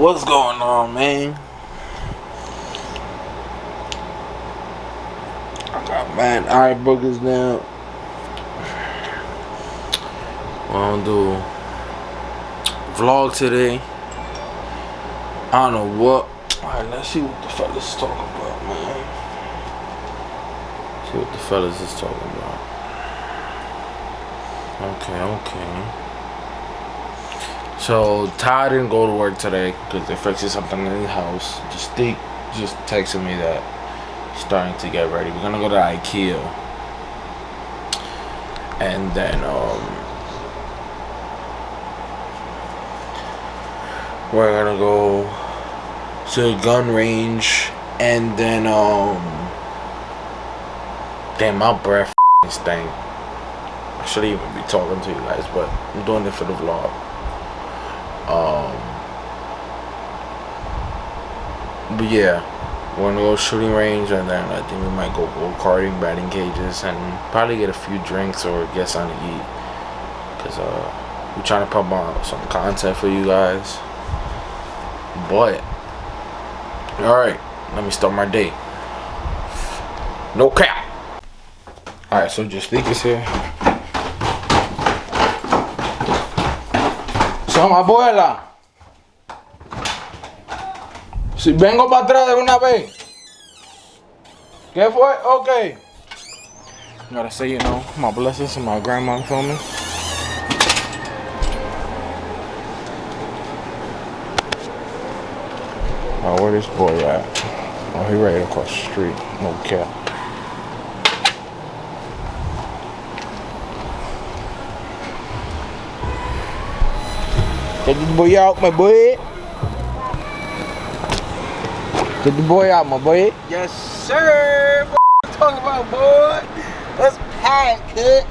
What's going on, man? I got mad eye boogers now. I'm gonna do vlog today. I don't know what. Alright, let's see what the fellas talking about, man. See what the fellas is talking about. Okay. So Ty didn't go to work today because they're fixing something in his house. Just texted me that he's starting to get ready. We're gonna go to Ikea, and then we're gonna go to the gun range, and then damn, my breath stank. I shouldn't even be talking to you guys, but I'm doing it for the vlog. But yeah, we're gonna go shooting range, and then I think we might go karting, batting cages, and probably get a few drinks or get something to eat. Cause we're trying to pump out some content for you guys. But all right, let me start my day. No cap. All right, so just think is here. Son abuela. Si vengo para atrás de una vez. ¿Qué fue? Okay. Gotta say, you know, my blessings to my grandma for me. Oh, where this boy at? Oh, he right across the street. No cap. Get the boy out, my boy. Get the boy out, my boy. Yes, sir. What you talking about, boy? Let's pack, cut.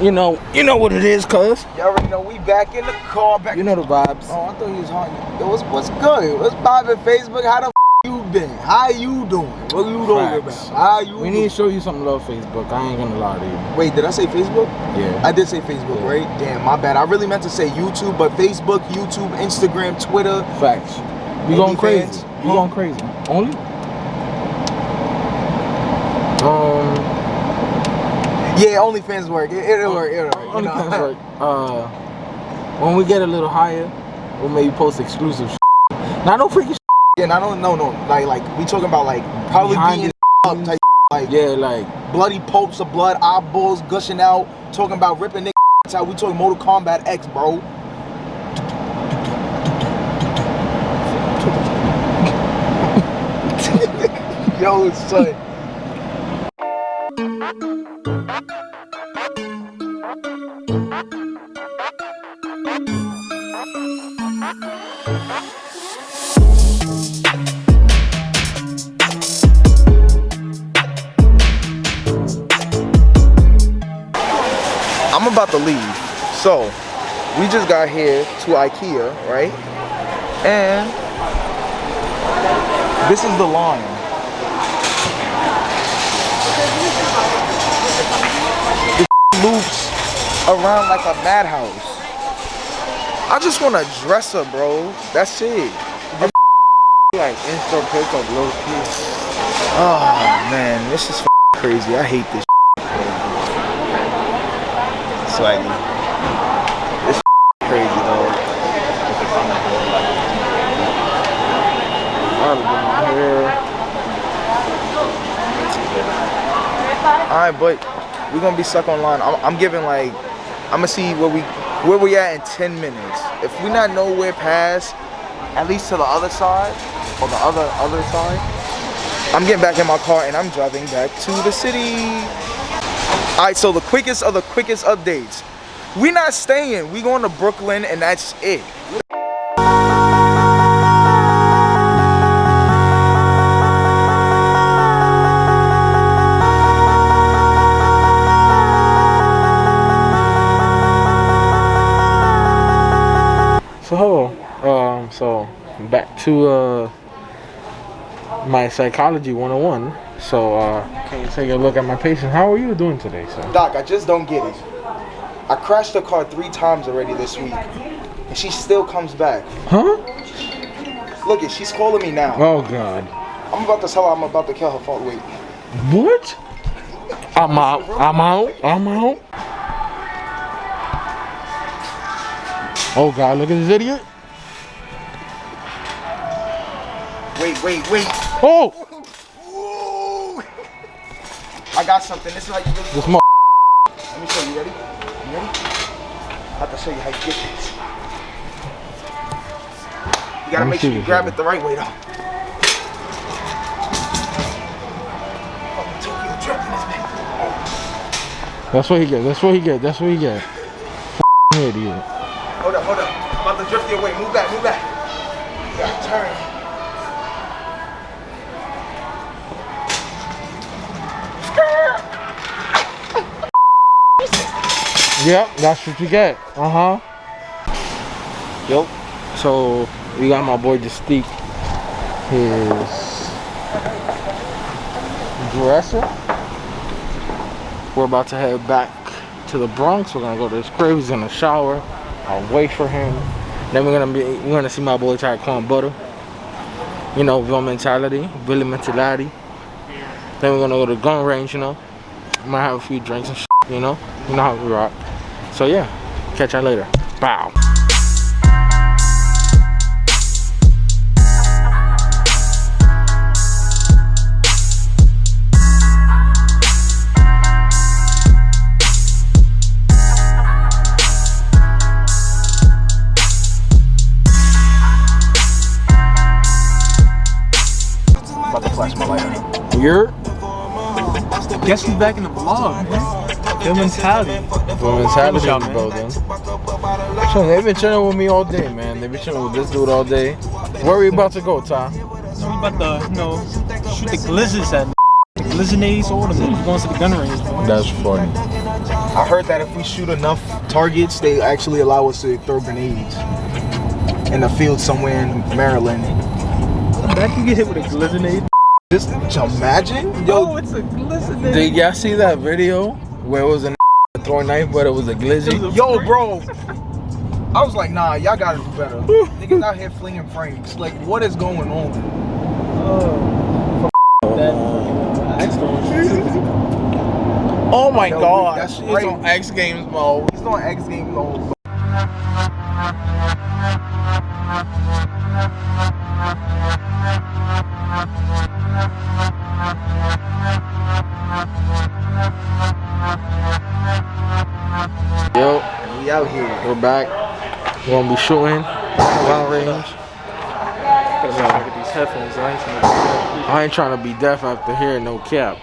You know what it is, cuz. You already know we back in the car. You know the vibes. Oh, I thought he was hungry. Yo, what's good? What's poppin' Facebook? How the you been? How you doing? What you doing about? How you? We need to show you some love, Facebook. I ain't gonna lie to you. Wait, did I say Facebook? Yeah. I did say Facebook, right? Damn, my bad. I really meant to say YouTube, but Facebook, YouTube, Instagram, Twitter. Facts. We going crazy. We going crazy. Only? Yeah, OnlyFans work. It'll work. OnlyFans work. When we get a little higher, we'll maybe post exclusive shit. Now, no freaking shit. Yeah, I don't know. Like we talking about like probably Behind being up type. Like yeah, like bloody popes of blood, eyeballs gushing out. Talking about ripping niggas out. We talking Mortal Kombat X, bro. Yo, son. I'm about to leave, so we just got here to Ikea, right? And this is the line. It loops around like a madhouse. I just want a dresser, bro. That's it. like in-store pickup, low key. Oh man, this is crazy. I hate this. Swaggy. This crazy though. Alright, but we're gonna be stuck online. I'm giving like, I'm gonna see where we at in 10 minutes. If we not nowhere past, at least to the other side, or the other side, I'm getting back in my car and I'm driving back to the city. Alright, so the quickest of the quickest updates. We not staying. We going to Brooklyn and that's it. So hello. So back to my psychology 101. So can you take a look at my patient? How are you doing today, sir? Doc, I just don't get it. I crashed her car 3 times already this week, and she still comes back. Huh? Look it, she's calling me now. Oh God. I'm about to tell her I'm about to kill her. Fault. Wait. What? I'm out. I'm out. I'm out. Oh God, look at this idiot. Wait. Oh! Ooh. I got something. This is how you really This Let me show you. Ready? You ready? I have to show you how you get this. You gotta make sure you grab it the right way though. That's what he get. That's what he get. That's what he get. Idiot. Hold up. I'm about to drift your way. Move back. You gotta turn. Yep, that's what you get. Yep. So we got my boy Justique his dresser. We're about to head back to the Bronx. We're gonna go to his crib. He's gonna shower. I'll wait for him. Then we're gonna see my boy try corn butter. You know, Ville mentality. Then we're gonna go to the gun range. You know, might have a few drinks and shit. You know how we rock. So yeah, catch y'all later. Bow. About to flash my lighter. You're Guess who's back in the vlog, man? Ville mentality. So they've been chilling with me all day, man. They've been chilling with this dude all day. Where are we about to go, Ty? So we about to, shoot the glizzards at the glizzernades, all of them. We're going to the gun range, boy. That's funny. I heard that if we shoot enough targets, they actually allow us to throw grenades in the field somewhere in Maryland. That can get hit with a glizzernade. Just imagine, Yo, it's a glizzernade. Did y'all see that video where it was a throwing knife, but it was a glizzy? Yo, bro. I was like, nah, y'all gotta do better. Niggas out here flinging frames. Like, what is going on? Oh my Yo, God, that's it's right. on X Games mode. He's on X Games mode. Yo, We out here. we're back. We're gonna be shooting long range. With these headphones, I ain't trying to be deaf after hearing no cap.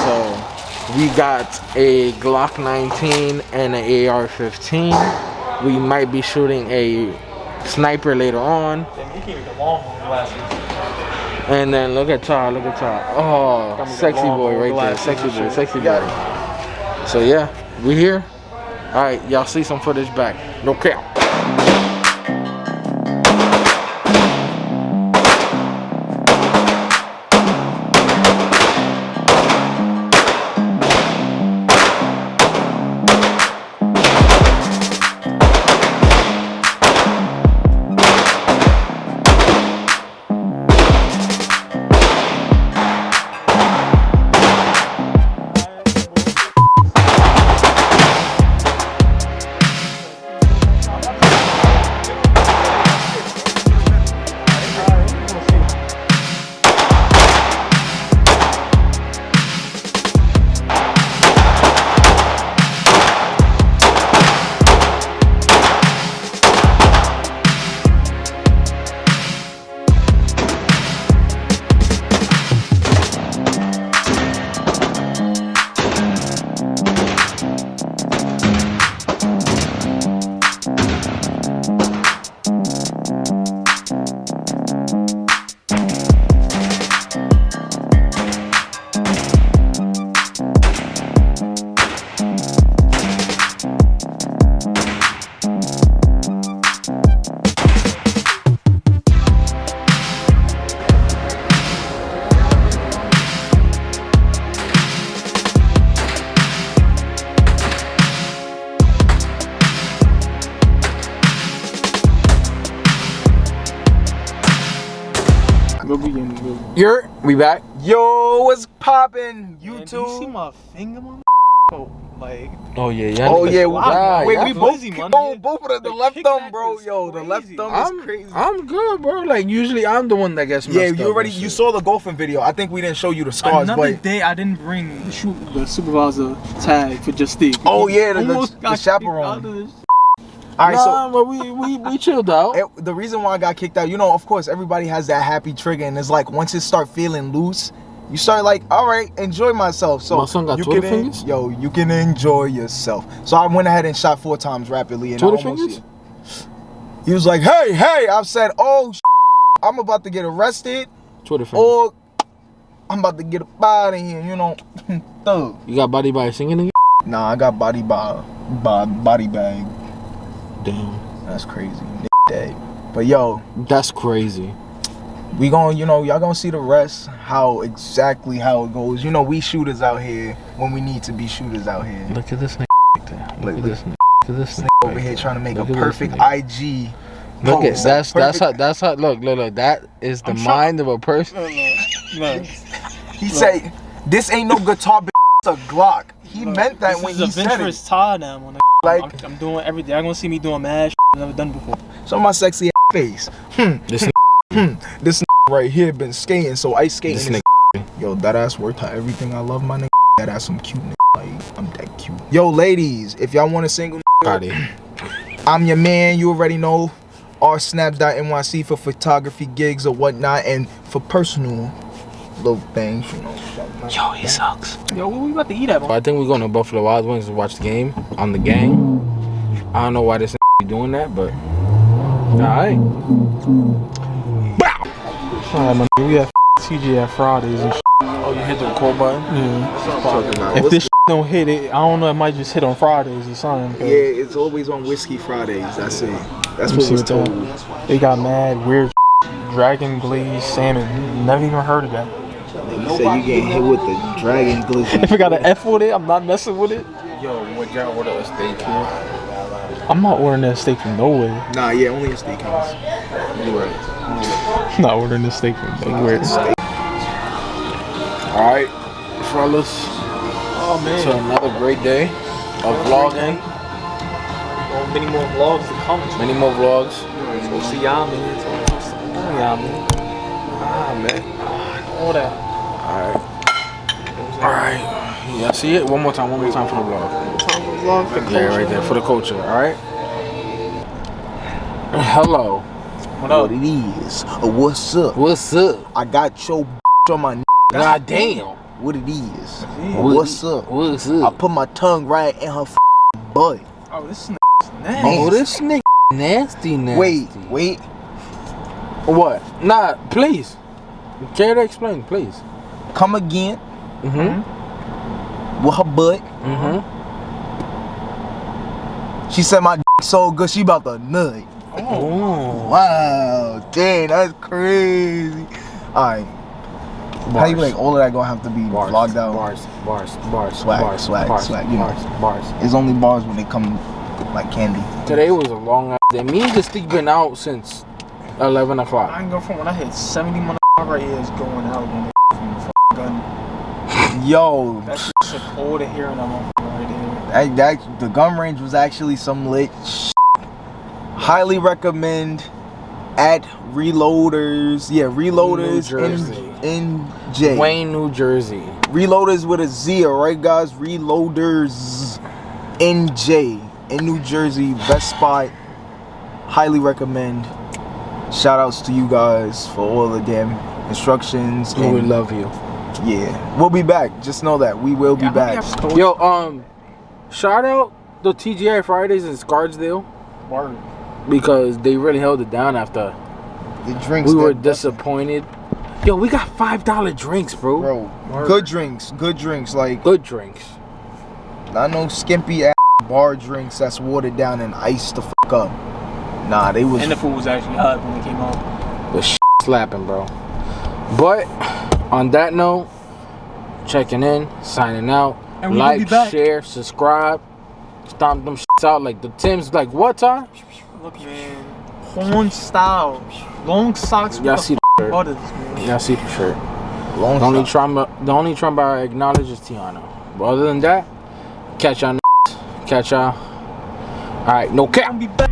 So we got a Glock 19 and an AR-15. We might be shooting a sniper later on. And then look at Ty, Oh, sexy boy right there. Sexy boy. So yeah, we here. Alright, y'all see some footage back. No cap. We back. Yo, what's poppin', Man, YouTube? do you see my finger, man? Oh, like. Oh yeah. Oh yeah, Wait, we both busy, man. both of the left kick thumb, back bro. is Yo, the left crazy. thumb is crazy. I'm good, bro. Like usually I'm the one that gets messed up. Yeah, you saw the golfing video. I think we didn't show you the scars, Another but day I didn't bring the supervisor tag for Justique. oh yeah, the Almost got chaperone. kicked out of this. All right, but we chilled out. the reason why I got kicked out, you know, of course, everybody has that happy trigger, and it's like once it start feeling loose, you start like, all right, enjoy myself. So my son got Twitter fingers. You can enjoy yourself. So I went ahead and shot 4 times rapidly, and Twitter I almost. fingers? He was like, hey. I said, oh, I'm about to get arrested, Twitter fingers. or I'm about to get up out of here. You know, thug. You got body by singing again? Nah, I got body bag. Damn. That's crazy. Day. But yo, That's crazy. we gon', you know, y'all gonna see the rest, exactly how it goes. You know, we shooters out here when we need to be shooters out here. Look at this nigga right there. Look at Look- this nigga. Look at this nigga Over right here there. trying to make Look a at this perfect nigga. IG. Look at post. that's how look that is the I'm mind of a person. Look, He say, this ain't no guitar, bitch, it's a Glock. He meant that when he This is a said it. venturous tie now, man. Like, I'm doing everything. Y'all gonna see me doing mad I've never done before. show my sexy ass face. This This right here been skating, so ice skating This is yo, that ass worth everything. I love my nigga. That ass some cute nigga. Like, I'm that cute. Yo, ladies, if y'all want a single body. I'm your man, you already know. rsnap.nyc for photography gigs or whatnot, and for personal little things, you know. Yo, he sucks. Yo, what we about to eat at, man? I think we're going to Buffalo Wild Wings to watch the game on the gang. I don't know why this be doing that, but alright. Alright, man. We have TJ at Fridays and shit. Oh, you hit the record button? Yeah. If this don't hit it, I don't know. It might just hit on Fridays or something. Yeah, it's always on Whiskey Fridays. That's it. That's what was told. They got mad weird dragon glazed salmon. Never even heard of that. You say you getting hit with the dragon glizzy. If it got an F with it, I'm not messing with it. Yo, would y'all order a steak here? I'm not ordering that steak from nowhere. Nah, yeah, only a steakhouse. You're right. I'm not ordering this steak from nowhere. Alright, fellas. Oh man. So another great day of vlogging. Many more vlogs to come. Many more vlogs. We'll see y'all, man. Y'all, man. Ah, man. All that. Alright. Yeah, see it? One more time for the vlog. Yeah, right there, for the culture, alright? Hello. What up? What it is? What's up? What's up? I got your on my God damn. what it is. What What's up? What's I up? put my tongue right in her butt. Oh, this is nasty. Oh, this nigga nasty. Wait. What? Nah, please. Care to explain, please. Come again Mm-hmm. with her butt. Mm-hmm. She said my so good, she about to nut. Oh. Wow, dang, that's crazy. Alright. How you like all of that gonna have to be vlogged out? Bars. Swag, you know. Bars. It's only bars when they come like candy. Today was a long ass day. Me and the stick been out since 11 o'clock. I ain't go from when I hit 70 my right here is going out when they from the gun. Yo, That's just a cold to hearing that motherfucker right there. the gun range was actually some lit highly recommend at Reloaders. Yeah, Reloaders New Jersey. in J. Wayne, New Jersey. Reloaders with a Z, alright guys? Reloaders NJ in New Jersey. Best spot. Highly recommend. Shout outs to you guys for all the damn instructions. We would love you. Yeah. We'll be back. Just know that. We will be back. Yo, shout out the TGI Fridays in Scarsdale Word. because they really held it down after The drinks. we were that- disappointed. Yo, we got $5 drinks, bro. Bro, Word. good drinks. Like, Good drinks. not no skimpy ass bar drinks that's watered down and iced the fuck up. Nah, they was. And the food was actually hot when it came out. The slapping, bro. But on that note, checking in, signing out. And we gonna be Like, back. share, subscribe. Stomp them out like the Tim's. Like what time? Look, man. Horn style. Long socks with Y'all the see the Order this, man. Yeah, I see the shirt. Long The only Trump I acknowledge is Tiana. But other than that, catch y'all. Catch y'all. All right, no cap. I'll be back.